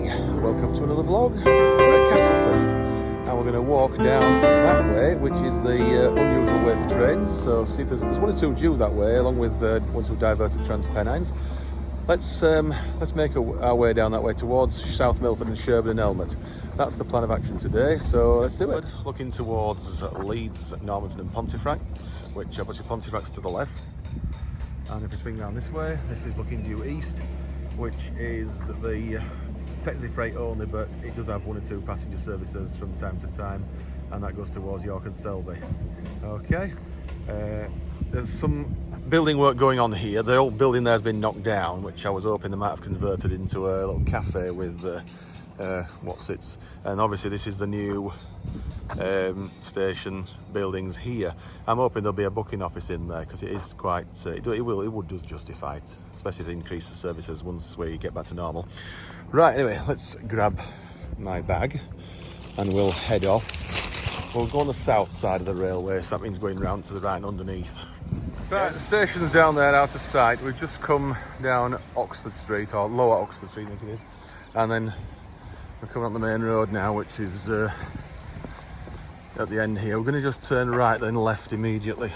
morning, welcome to another vlog. We're at Castleford and we're going to walk down that way, which is the unusual way for trains. So see if there's one or two due that way, along with ones who diverted Trans-Pennines. Let's make our way down that way towards South Milford and Sherburn-in-Elmet. That's the plan of action today, so let's do it. Looking towards Leeds, Normanton and Pontefract, which obviously Pontefract's to the left. And if we swing round this way, this is looking due east, which is the technically freight only, but it does have one or two passenger services from time to time, and that goes towards York and Selby. Okay, there's some building work going on here. The old building there has been knocked down, which I was hoping they might have converted into a little cafe with and obviously this is the new station buildings here. I'm hoping there'll be a booking office in there, because it is quite it would just justify it, especially to increase the services once we get back to normal. Right, anyway, let's grab my bag and we'll head off. We'll go on the south side of the railway, so that means going round to the right and underneath. Right, the station's down there out of sight. We've just come down Oxford Street, or Lower Oxford Street I think it is, and then we're coming on the main road now, which is at the end here. We're going to just turn right then left immediately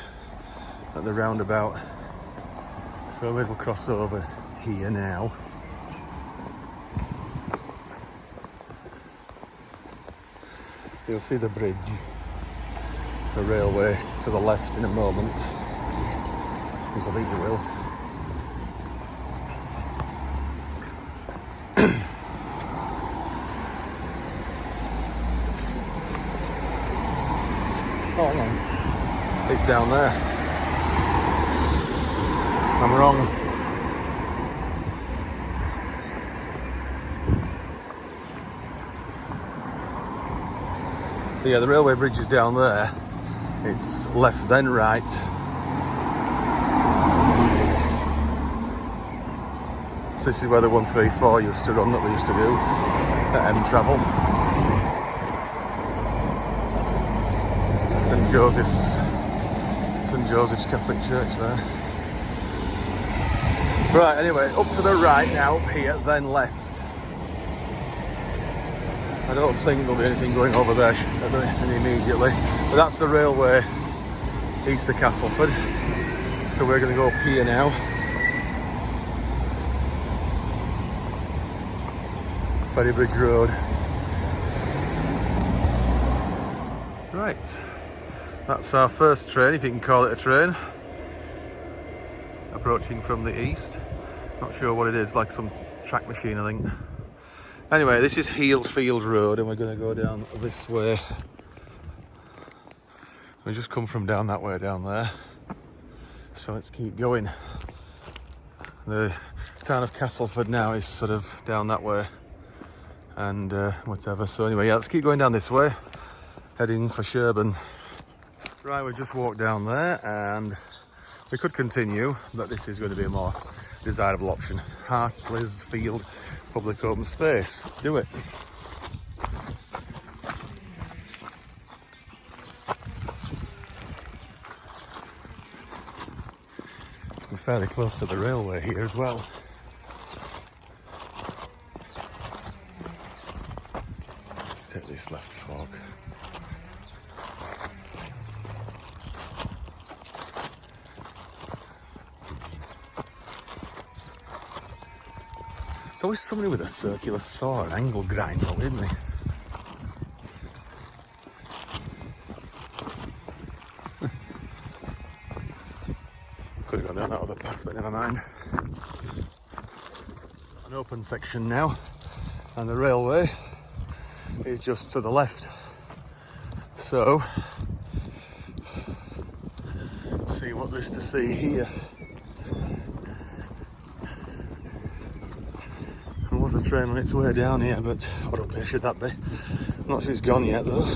at the roundabout, so we may as well cross over here now. You'll see the bridge, the railway to the left in a moment, because I think you will. Oh, hang on. It's down there. I'm wrong. So yeah, the railway bridge is down there. It's left then right. So this is where the 134 used to run, that we used to do at M Travel. St Joseph's Catholic Church there. Right, anyway, up to the right now, here, then left. I don't think there'll be anything going over there immediately, but that's the railway east of Castleford. So we're going to go up here now. Ferrybridge Road. Right. That's our first train, if you can call it a train, approaching from the east. Not sure what it is, like some track machine, I think. Anyway, this is Heaton Road, and we're going to go down this way. We just come from down that way down there, so let's keep going. The town of Castleford now is sort of down that way, and whatever. So anyway, yeah, let's keep going down this way, heading for Sherburn. Right, we just walked down there, and we could continue, but this is going to be a more desirable option. Hartley's Field Public Open Space. Let's do it. We're fairly close to the railway here as well. Let's take this left fork. It's always somebody with a circular saw and angle grinder, isn't he? Could have gone down that other path, but never mind. An open section now, and the railway is just to the left. So, let's see what there is to see here. There was a train on its way down here, but what up here should that be? I'm not sure it's gone yet though.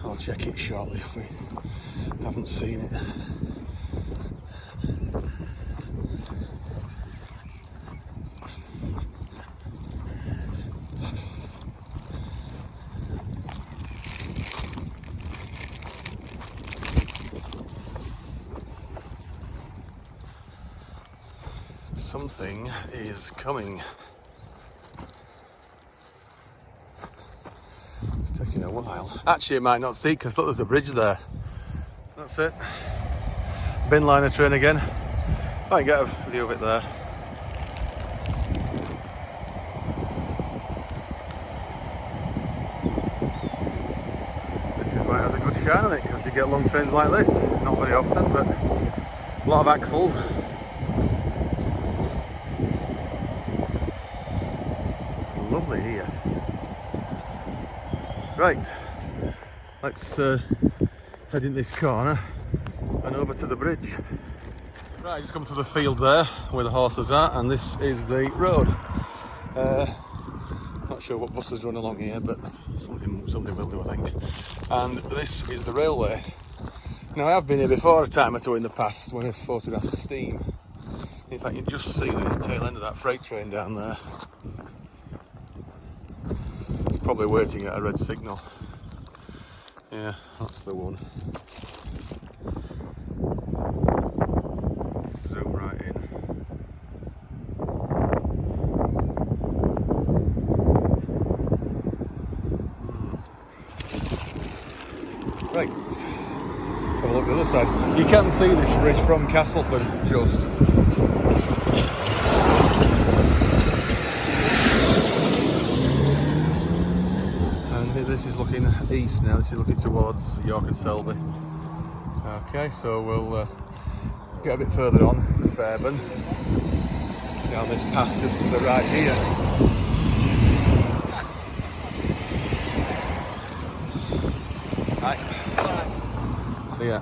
I'll check it shortly if we haven't seen it. Something is coming. It's taking a while. Actually, it might not see because look, there's a bridge there. That's it. Bin liner train again. I can get a view of it there. This is why it has a good shine on it, because you get long trains like this. Not very often, but a lot of axles. It's lovely here. Right, let's head in this corner and over to the bridge. Right, just come to the field there where the horses are, and this is the road. Not sure what buses run along here, but something will do, I think. And this is the railway. Now, I have been here before a time or two in the past when I've photographed steam. In fact, you can just see the tail end of that freight train down there. It's probably waiting at a red signal. Yeah, that's the one. Zoom right in. Right, let's have a look at the other side. You can see this bridge from Castleford, just. And this is looking east now, this is looking towards York and Selby. Okay, so we'll get a bit further on to Fairburn, down this path just to the right here. Right. So yeah,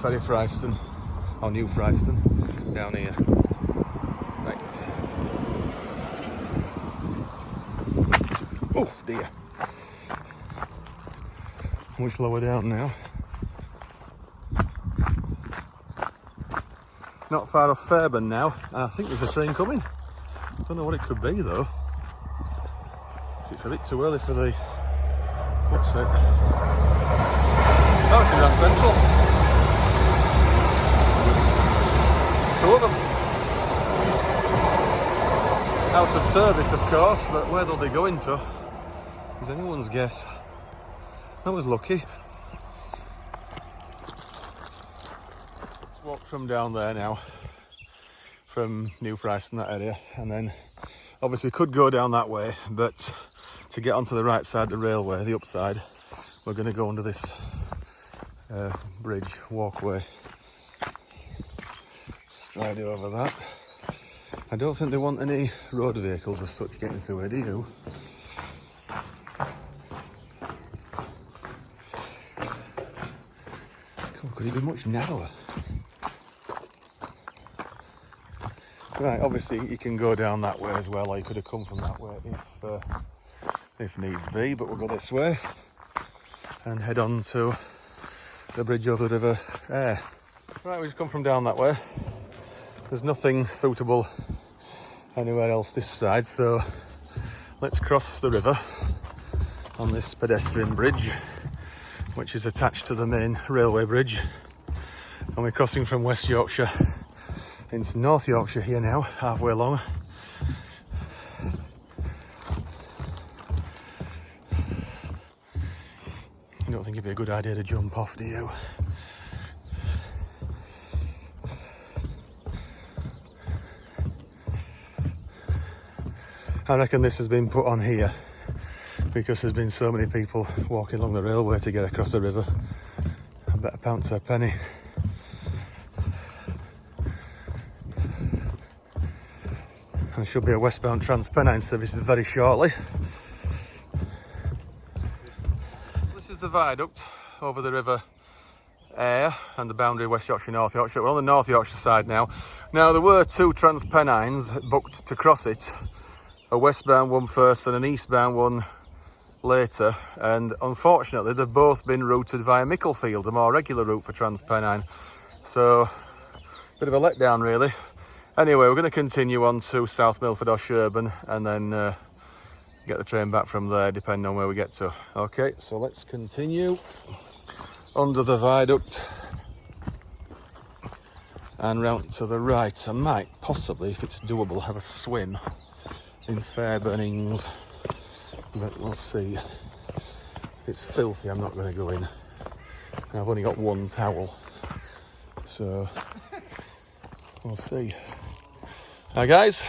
Ferry Fryston, or New Fryston, down here. Right. Oh dear. Much lower down now. Not far off Fairburn now. I think there's a train coming. Don't know what it could be though. It's a bit too early for the... What's it? Oh, it's in Grand Central. Two of them. Out of service, of course, but where they'll be going to is anyone's guess. That was lucky. Let's walk from down there now, from New Fryston, that area, and then obviously we could go down that way, but to get onto the right side of the railway, the upside, we're going to go under this bridge walkway. Stride over that. I don't think they want any road vehicles as such getting through here, do you? Could it be much narrower? Right, obviously you can go down that way as well, or you could have come from that way if needs be, but we'll go this way and head on to the bridge over the River Aire. Right, we just come from down that way. There's nothing suitable anywhere else this side, so let's cross the river on this pedestrian bridge, which is attached to the main railway bridge. And we're crossing from West Yorkshire into North Yorkshire here now, halfway along. I don't think it'd be a good idea to jump off, do you? I reckon this has been put on here because there's been so many people walking along the railway to get across the river. I bet a pound to a penny. There should be a westbound Transpennine service very shortly. This is the viaduct over the River Aire and the boundary West Yorkshire, North Yorkshire. We're on the North Yorkshire side now. Now there were two Transpennines booked to cross it, a westbound one first and an eastbound one later, and unfortunately they've both been routed via Micklefield, a more regular route for Transpennine. So, bit of a letdown really. Anyway, we're going to continue on to South Milford or Sherburn and then get the train back from there, depending on where we get to. Okay, so let's continue under the viaduct And round to the right, I might possibly, if it's doable, have a swim in Fairburn-Ings, but we'll see. If it's filthy, I'm not going to go in. And I've only got one towel, so we'll see. Hi guys,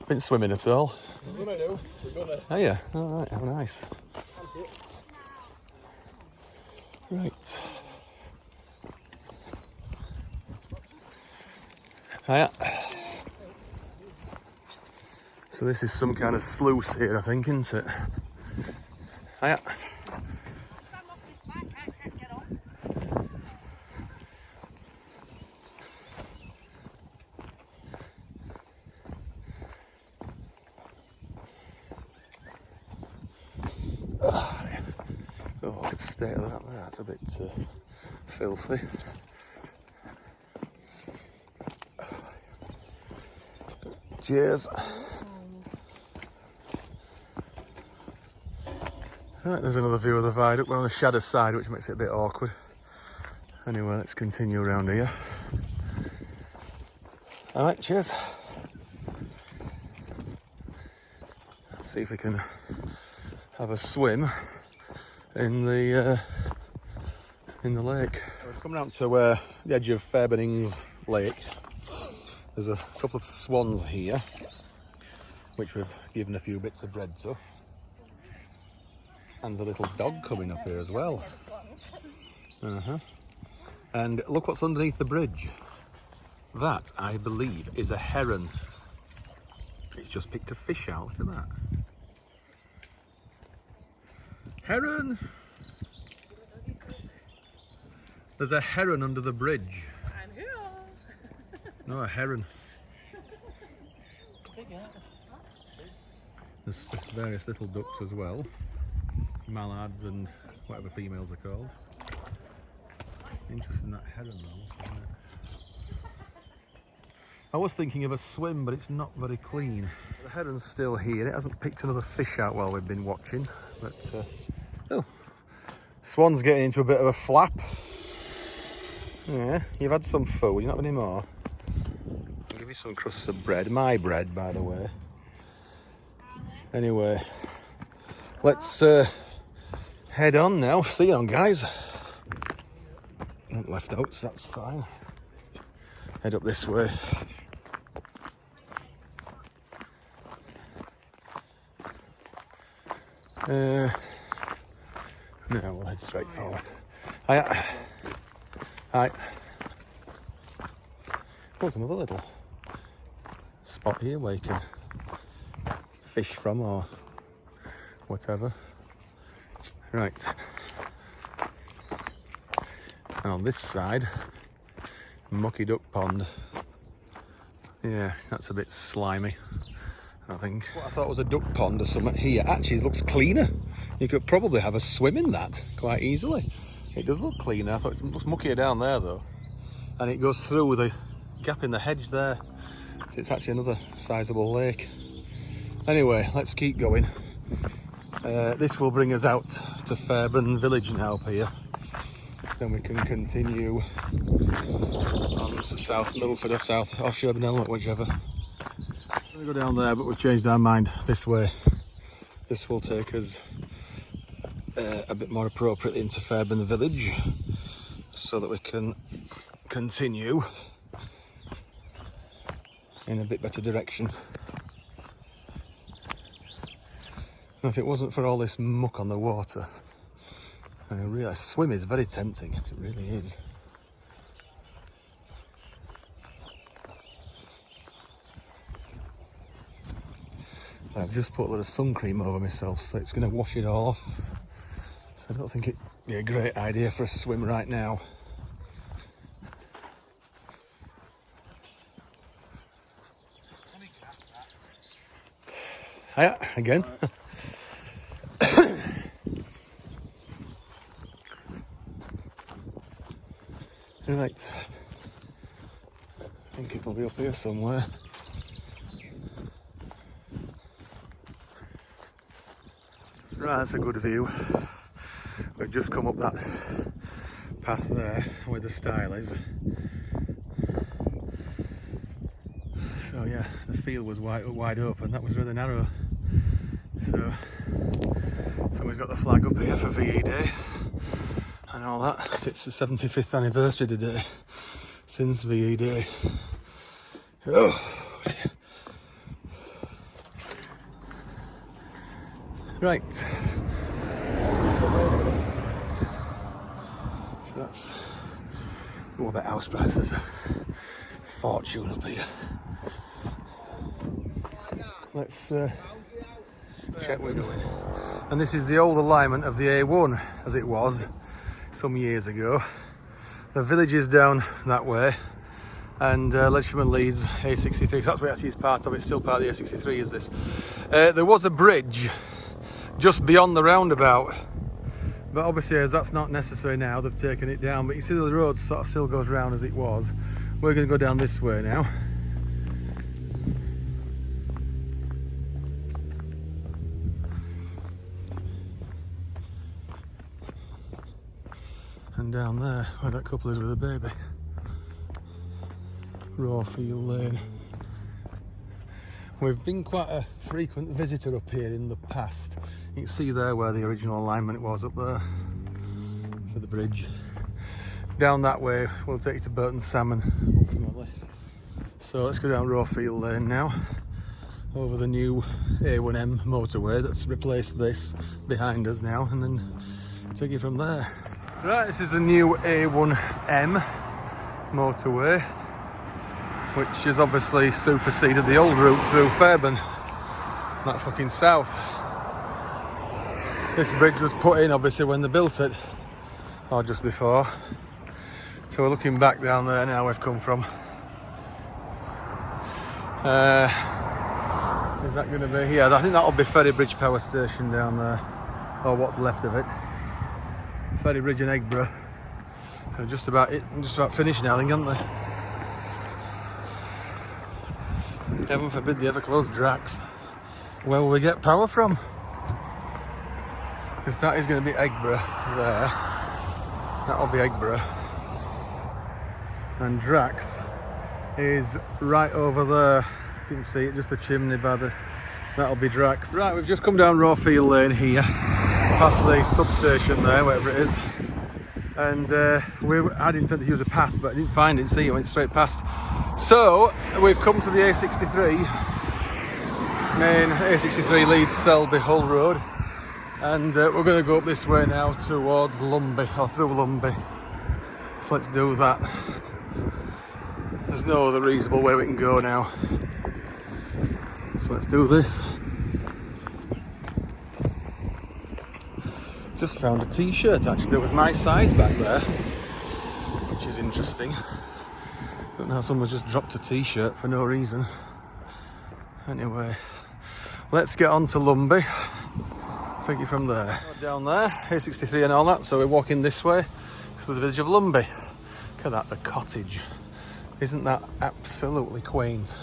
been swimming at all? We're gonna do. We're gonna. Oh yeah, all right, how nice. Right. Hiya. So this is some kind of sluice here, I think, isn't it? Hiya. Oh, look at the state of that there. That's a bit filthy. Cheers. Right, there's another view of the viaduct. We're on the shadow side, which makes it a bit awkward. Anyway, let's continue around here. All right, cheers. Let's see if we can have a swim in the lake. We've come down to the edge of Fairburn-Ings Lake. There's a couple of swans here, which we've given a few bits of bread to. And there's a little dog coming up here as well. And look what's underneath the bridge. That, I believe, is a heron. It's just picked a fish out, look at that. Heron! There's a heron under the bridge. I'm here. No, a heron. There's various little ducks as well. Mallards and whatever females are called. Interesting, that heron though, isn't it? I was thinking of a swim, but it's not very clean. The heron's still here. It hasn't picked another fish out while we've been watching. But, oh, swan's getting into a bit of a flap. Yeah, you've had some food, you're not any more. I'll give you some crusts of bread. My bread, by the way. Anyway, let's head on now. See you on, guys. Not left out, so that's fine. Head up this way. No, we'll head straight forward. Hi. Hi. Oh, there's another little spot here where you can fish from or whatever. Right. And on this side, mucky duck pond. Yeah, that's a bit slimy, I think. What I thought was a duck pond or something here actually looks cleaner. You could probably have a swim in that quite easily. It does look cleaner. I thought it looks muckier down there though. And it goes through the gap in the hedge there. So it's actually another sizable lake. Anyway, let's keep going. This will bring us out to Fairburn village now up here. Then we can continue on to South Milford or South or Sherburn-in-Elmet, whichever. We're going to go down there, but we've changed our mind this way. This will take us a bit more appropriately into Fairburn village so that we can continue in a bit better direction. And if it wasn't for all this muck on the water, I realise swim is very tempting, it really is. I've just put a lot of sun cream over myself, so it's going to wash it all off. So I don't think it'd be a great idea for a swim right now. Hiya, again. Right, I think it'll be up here somewhere. Right, that's a good view. We've just come up that path there where the stile is, So yeah, the field was wide open. That was really narrow. So somebody's got the flag up here for VE Day and all that. It's the 75th anniversary today since VE Day. Oh dear. Right. So that's all about house prices. Fortune up here. Let's check where we're going. And this is the old alignment of the A1 as it was some years ago. The village is down that way, and Leeds Leeds A63. So that's what actually is part of it. Still part of the A63 is this. There was a bridge just beyond the roundabout, but obviously as that's not necessary now, they've taken it down. But you see the road sort of still goes round as it was. We're going to go down this way now. And down there where that couple is with a baby. Rawfield Lane. We've been quite a frequent visitor up here in the past. You can see there where the original alignment was up there for the bridge. Down that way we'll take you to Burton Salmon ultimately. So let's go down Rawfield Lane now, over the new A1M motorway that's replaced this behind us now, and then take it from there. Right, this is the new A1M motorway, which has obviously superseded the old route through Fairburn. That's looking south. This bridge was put in obviously when they built it, or just before. So we're looking back down there now we've come from. Is that going to be here? I think that'll be Ferrybridge Power Station down there, or what's left of it. Ferrybridge and Eggborough are just about finished now, I think, aren't they? Heaven forbid they ever close Drax. Where will we get power from? Because that is going to be Eggborough there. That'll be Eggborough. And Drax is right over there. If you can see it, just the chimney by the... That'll be Drax. Right, we've just come down Rawfield Lane here, past the substation there, whatever it is. And I didn't intend to use a path, but I didn't find it, see, it went straight past. So, we've come to the A63, main A63 Leeds Selby Hull Road. And we're going to go up this way now towards Lumby, or through Lumby. So let's do that. There's no other reasonable way we can go now. So let's do this. Just found a t-shirt actually that was my size back there, which is interesting. Don't know how someone just dropped a t-shirt for no reason. Anyway, let's get on to Lumby. Take you from there. Down there, A63 and all that, so we're walking this way through the village of Lumby. Look at that, the cottage. Isn't that absolutely quaint?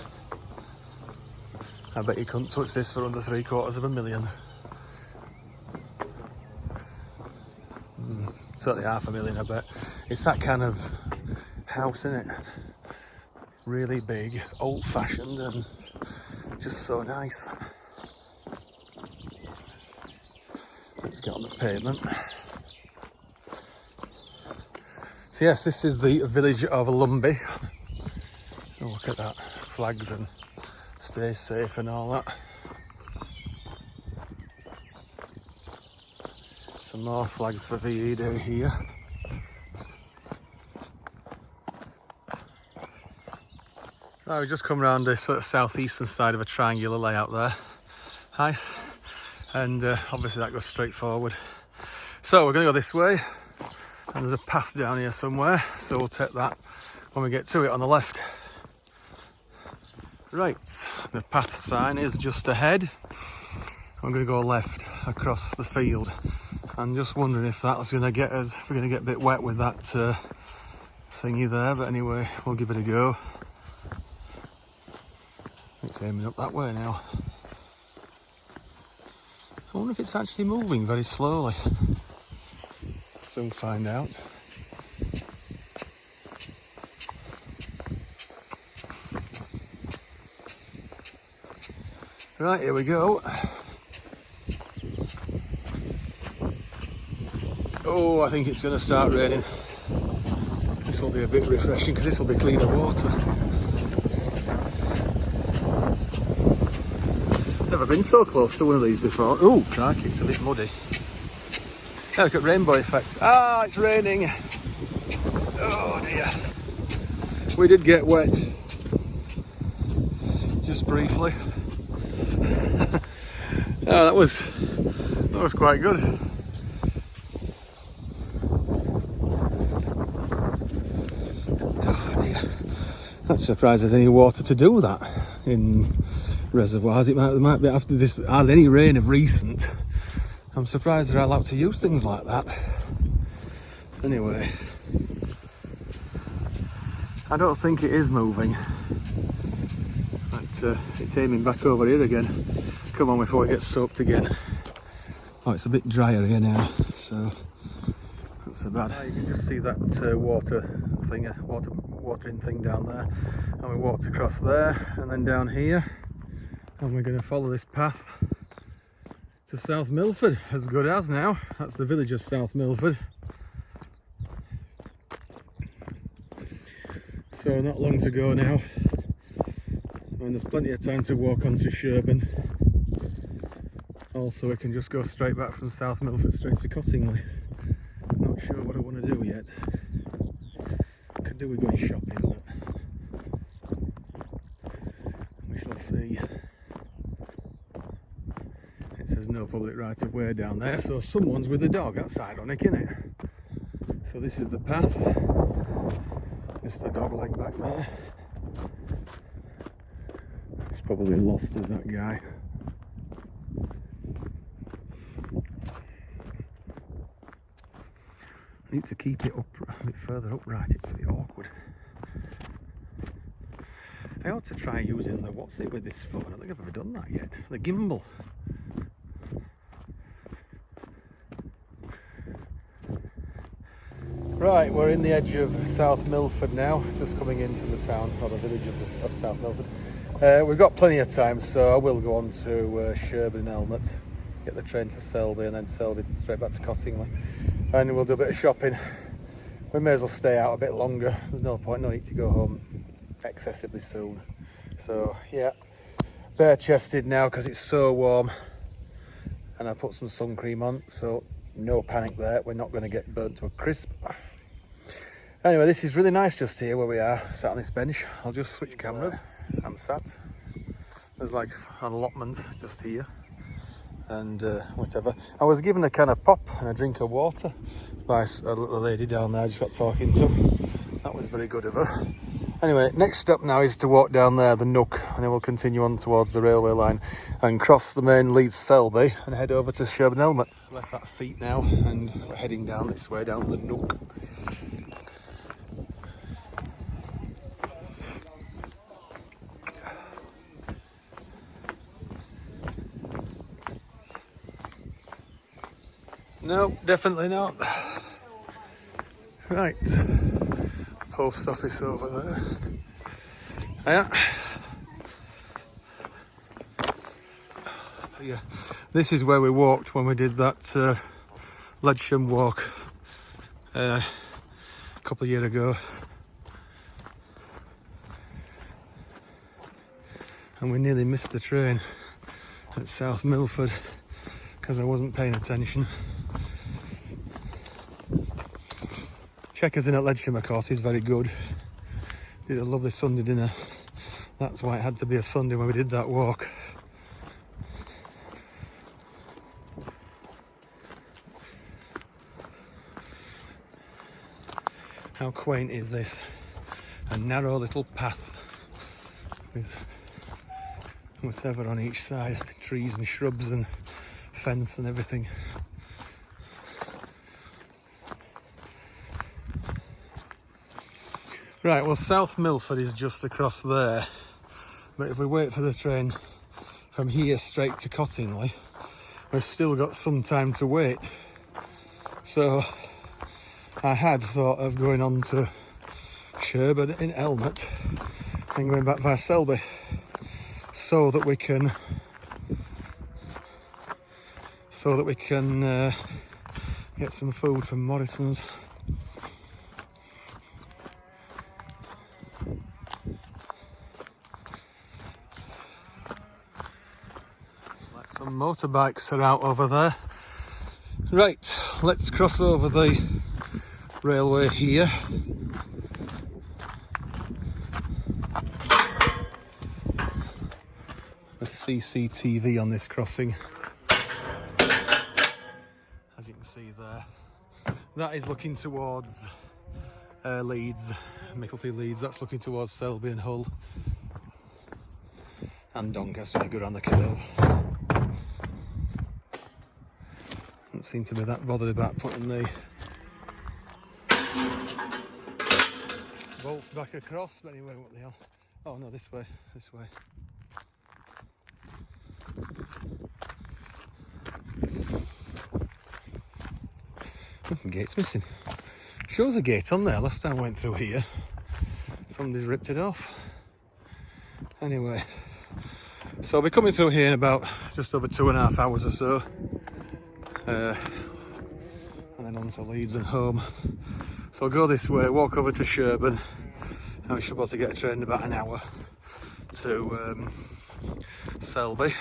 I bet you couldn't touch this for under $750,000. Certainly $500,000, I bet. It's that kind of house, isn't it? Really big, old-fashioned, and just so nice. Let's get on the pavement. So yes, this is the village of Lumby. Oh, look at that, flags and stay safe and all that. Some more flags for VE Day here. Right, we've just come around the sort of southeastern side of a triangular layout there. Hi. And obviously that goes straight forward. So we're going to go this way, and there's a path down here somewhere, so we'll take that when we get to it on the left. Right, the path sign is just ahead. I'm going to go left across the field. I'm just wondering if that's going to get us, if we're going to get a bit wet with that thingy there, but anyway, we'll give it a go. It's aiming up that way now. I wonder if it's actually moving very slowly. Soon find out. Right, here we go. Oh, I think it's going to start raining. This will be a bit refreshing because this will be cleaner water. Never been so close to one of these before. Oh, crikey, it's a bit muddy. Now look at rainbow effect. Ah, it's raining. Oh dear. We did get wet. Just briefly. Oh, that was quite good. Oh dear. Not surprised there's any water to do that in reservoirs. There might be after this hardly any rain of recent. I'm surprised they're allowed to use things like that. Anyway, I don't think it is moving. But it's aiming back over here again. Come on before it gets soaked again. Oh, it's a bit drier here now, so not so bad. You can just see that watering thing down there. And we walked across there and then down here. And we're going to follow this path to South Milford, as good as now. That's the village of South Milford. So not long to go now. And there's plenty of time to walk onto Sherburn. Also, we can just go straight back from South Milford straight to Cottingley. Not sure what I want to do yet. Could do with going shopping, but we shall see. It says no public right of way down there, so someone's with a dog. That's ironic, isn't it? So this is the path. Just a dog leg back there. He's probably lost as that guy. I need to keep it up a bit further upright, it's a bit awkward. I ought to try using the, what's it with this phone? I don't think I've ever done that yet. The gimbal. Right, we're in the edge of South Milford now, just coming into the town, or the village of South Milford. We've got plenty of time, so I will go on to Sherburn-in-Elmet, get the train to Selby, and then Selby straight back to Cottingley. And we'll do a bit of shopping. We may as well stay out a bit longer. There's no point, no need to go home excessively soon. So yeah, bare chested now because it's so warm. And I put some sun cream on, so no panic there. We're not going to get burnt to a crisp. Anyway, this is really nice just here where we are, sat on this bench. I'll just switch cameras. I'm sat. There's like an allotment just here. And whatever. I was given a can of pop and a drink of water by a little lady down there I just got talking to. That was very good of her. Anyway, next step now is to walk down there, the Nook, and then we'll continue on towards the railway line and cross the main Leeds Selby and head over to Sherburn-in-Elmet. Left that seat now and we're heading down this way, down the Nook. No, definitely not. Right, post office over there. Yeah. Yeah, this is where we walked when we did that Leedsham walk a couple of years ago. And we nearly missed the train at South Milford because I wasn't paying attention. Checkers in at Leedsham, of course, is very good. Did a lovely Sunday dinner. That's why it had to be a Sunday when we did that walk. How quaint is this? A narrow little path with whatever on each side, trees and shrubs and fence and everything. Right, well, South Milford is just across there, but if we wait for the train from here straight to Cottingley, we've still got some time to wait. So I had thought of going on to Sherburn-in-Elmet and going back via Selby so that we can so that we can get some food from Morrison's. Like some motorbikes are out over there. Right, let's cross over the railway here. The CCTV on this crossing, as you can see there. That is looking towards Leeds, Micklefield Leeds. That's looking towards Selby and Hull, and Doncaster if you go around the curve. Don't seem to be that bothered about putting the bolts back across, but anyway, what the hell. Oh no, this way, this way. The gate's missing. Shows a gate on there. Last time I went through here, somebody's ripped it off. Anyway, so I'll be coming through here in about just over 2.5 hours or so, and then on to Leeds and home. So I'll go this way, walk over to Sherburn, and we should be able to get a train in about an hour to Selby,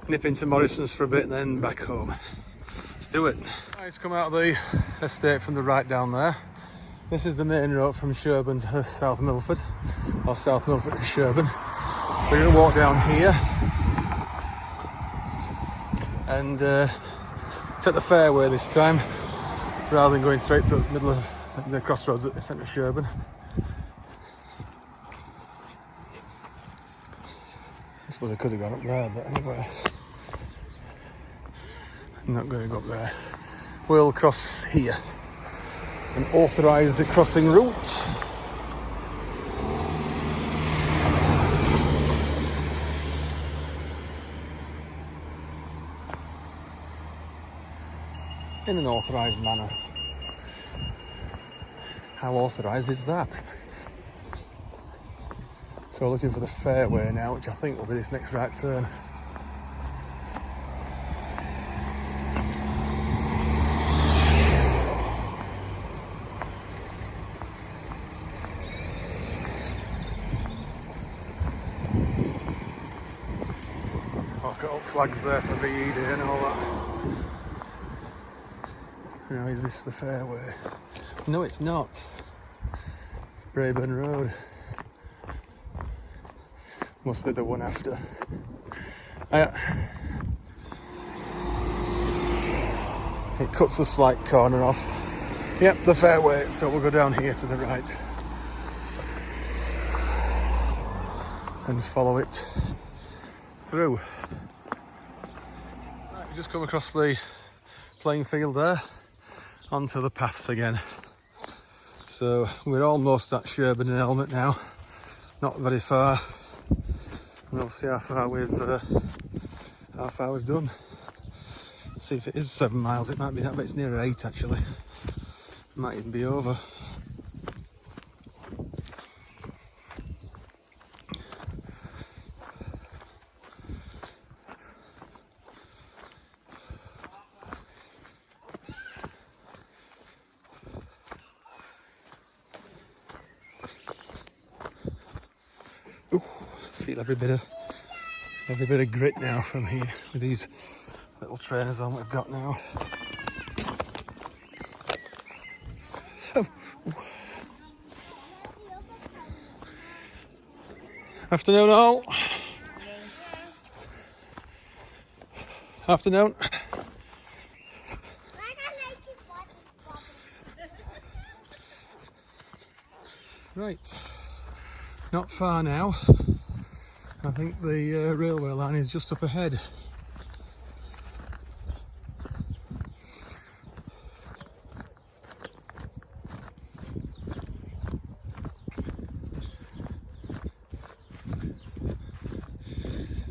nip into Morrison's for a bit and then back home. Let's do it. Right, it's come out of the estate from the right down there. This is the main road from Sherburn to South Milford, or South Milford to Sherburn. So you're going to walk down here and take the fairway this time, rather than going straight to the middle of the crossroads at the centre of Sherburn. I suppose I could have gone up there, but anyway, I'm not going to go up there. We'll cross here. An authorised crossing route. In an authorised manner. How authorised is that? So we're looking for the fairway now, which I think will be this next right turn. I've got up flags there for VED and all that. Now, is this the fairway? No, it's not. It's Braeburn Road. Must be the one after. It cuts a slight corner off. Yep, the fairway, so we'll go down here to the right and follow it through. Right, we just come across the playing field there, onto the paths again. So we're almost at Sherburn-in-Elmet now, not very far. And we'll see how far we've done. See if it is 7 miles. It might be that, but it's nearer 8 actually. It might even be over. Ooh, feel every bit of grit now from here with these little trainers on we've got now. Oh. Afternoon all. Afternoon. Right, not far now. I think the railway line is just up ahead.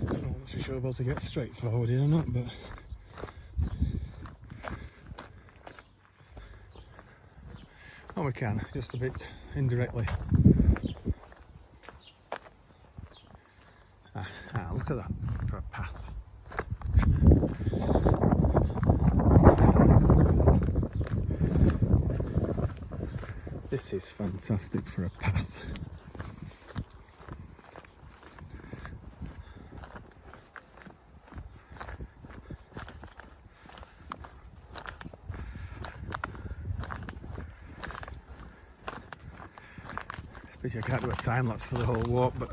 I'm not sure about to get straight forward here or not, but oh, we can, just a bit indirectly. Look at that for a path. This is fantastic for a path. I can't do a time lapse for the whole walk, but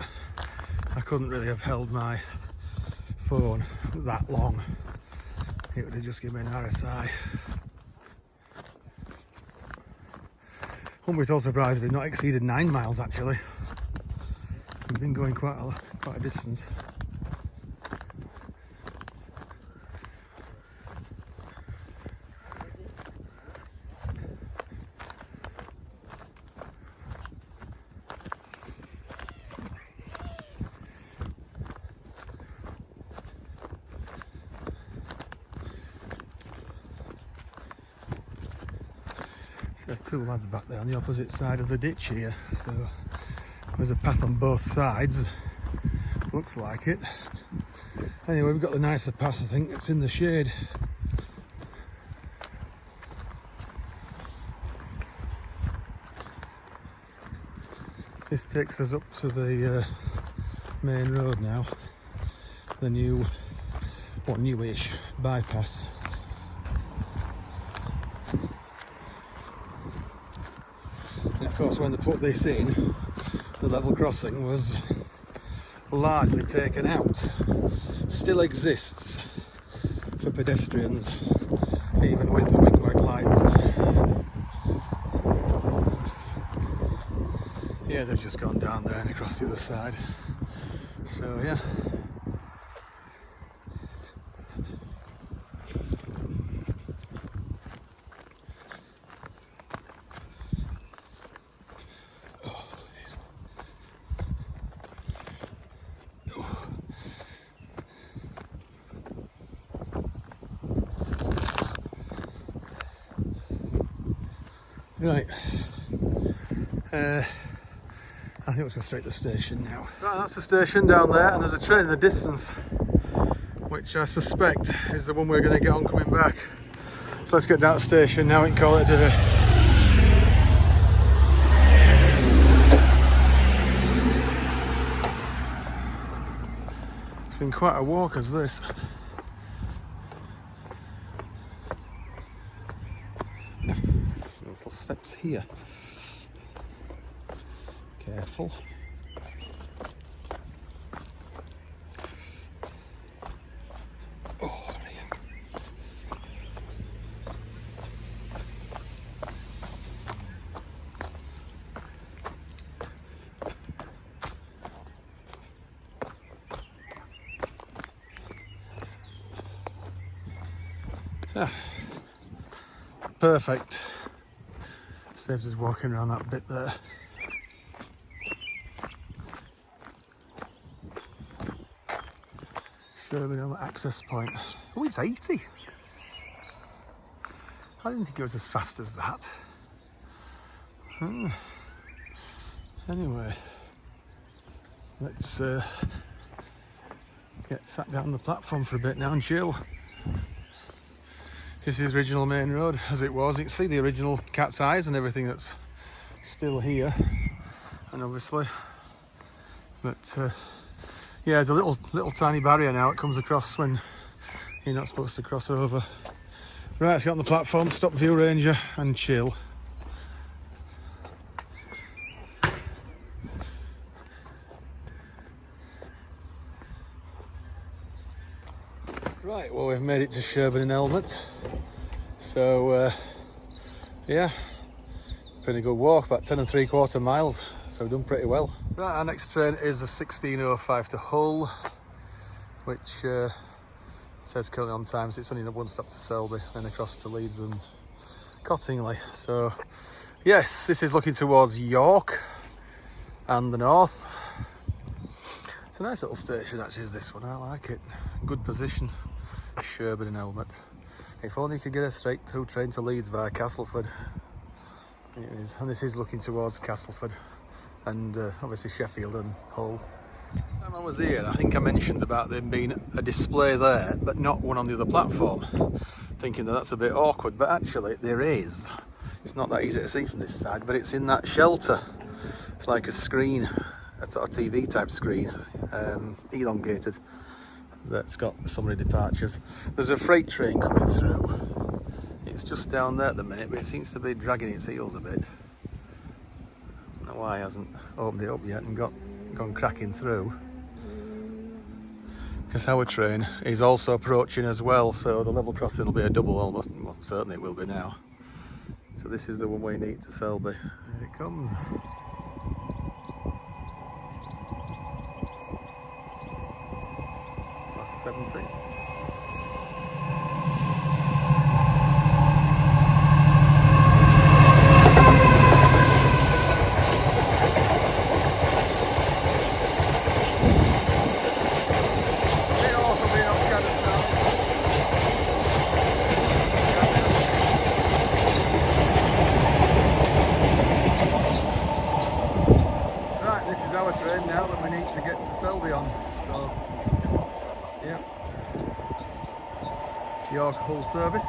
I couldn't really have held my phone that long. It would have just given me an RSI. Wouldn't be at all surprised if we've not exceeded 9 miles actually. We've been going quite a distance. There's two lads back there on the opposite side of the ditch here, so there's a path on both sides, looks like it. Anyway, we've got the nicer path, I think, it's in the shade. This takes us up to the main road now, the new, what, newish bypass. And of course, when they put this in, the level crossing was largely taken out. Still exists for pedestrians, even with the wig-wag lights. Yeah, they've just gone down there and across the other side. So yeah. Right, I think let's go straight to the station now. Right, that's the station down there, and there's a train in the distance, which I suspect is the one we're going to get on coming back. So let's get down to the station now and call it a day. It's been quite a walk as this. Little steps here. Careful. Oh, yeah. Perfect. Saves us walking around that bit there. Sherburn-in-Elmet access point. Oh, it's 80. I didn't think it was as fast as that. Anyway, let's get sat down on the platform for a bit now and chill. This is the original main road as it was. You can see the original cat's eyes and everything that's still here, and obviously, but yeah, there's a little tiny barrier now it comes across when you're not supposed to cross over. Right, let's get on the platform, stop view ranger and chill. Right, well, we've made it to Sherburn-in-Elmet. So, yeah, pretty good walk, about 10 3/4 miles, so we've done pretty well. Right, our next train is a 16:05 to Hull, which says currently on time, so it's only one stop to Selby, then across to Leeds and Cottingley. So, yes, this is looking towards York and the north. It's a nice little station actually, is this one, I like it. Good position, Sherburn-in-Elmet. If only you could get a straight through train to Leeds via Castleford. It is, and this is looking towards Castleford and obviously Sheffield and Hull. When I was here, I think I mentioned about there being a display there, but not one on the other platform, thinking that that's a bit awkward, but actually there is. It's not that easy to see from this side, but it's in that shelter. It's like a screen, a sort of TV type screen, elongated, that's got so many departures. There's a freight train coming through. It's just down there at the minute, but it seems to be dragging its heels a bit. I don't know why it hasn't opened it up yet and gone cracking through. Because our train is also approaching as well, so the level crossing will be a double almost. Well, certainly it will be now. So this is the one-way Neat to Selby. Here it comes. Plus 70. Now that we need to get to Selby on, so yeah, York Hull service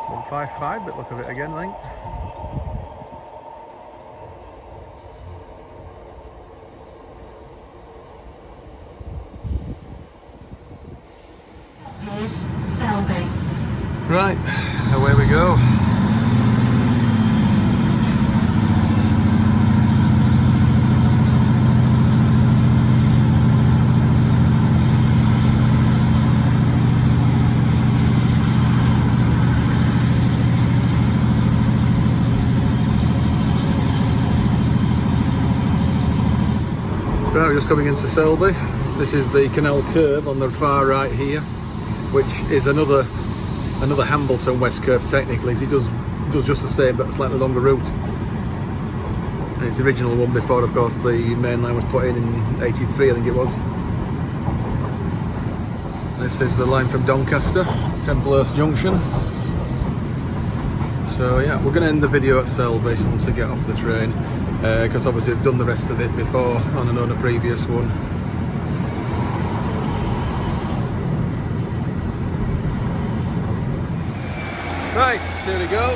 155, but look of it again, I think. Right, away we go. Right, we're just coming into Selby. This is the canal curve on the far right here, which is another Hambleton West curve technically. It does just the same but a slightly longer route. And it's the original one before, of course, the main line was put in 83, I think it was. This is the line from Doncaster, Templehurst Junction. So yeah, we're going to end the video at Selby once we get off the train. Because obviously we've done the rest of it before on a previous one. Right, here we go.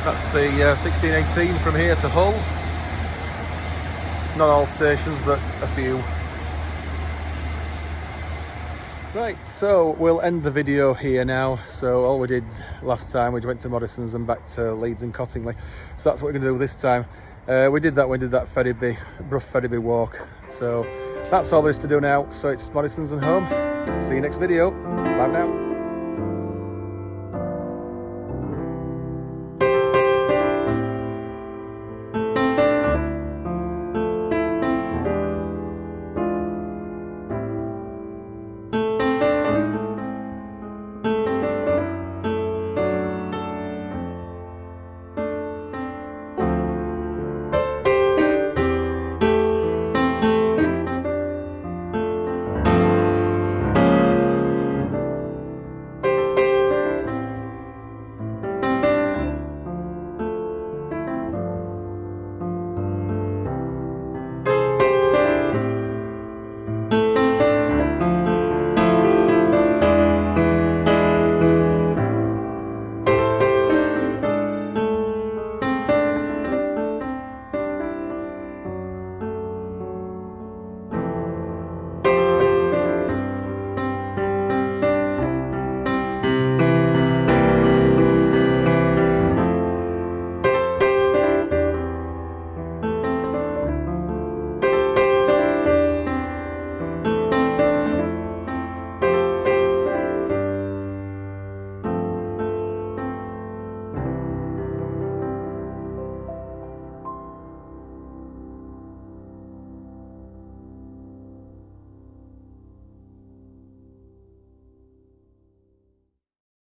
So that's the 1618 from here to Hull. Not all stations, but a few. Right, so we'll end the video here now. So all we did last time, we went to Morrison's and back to Leeds and Cottingley. So that's what we're going to do this time. We did that Brough Ferriby walk. So that's all there is to do now. So it's Morrison's and home. See you next video. Bye now.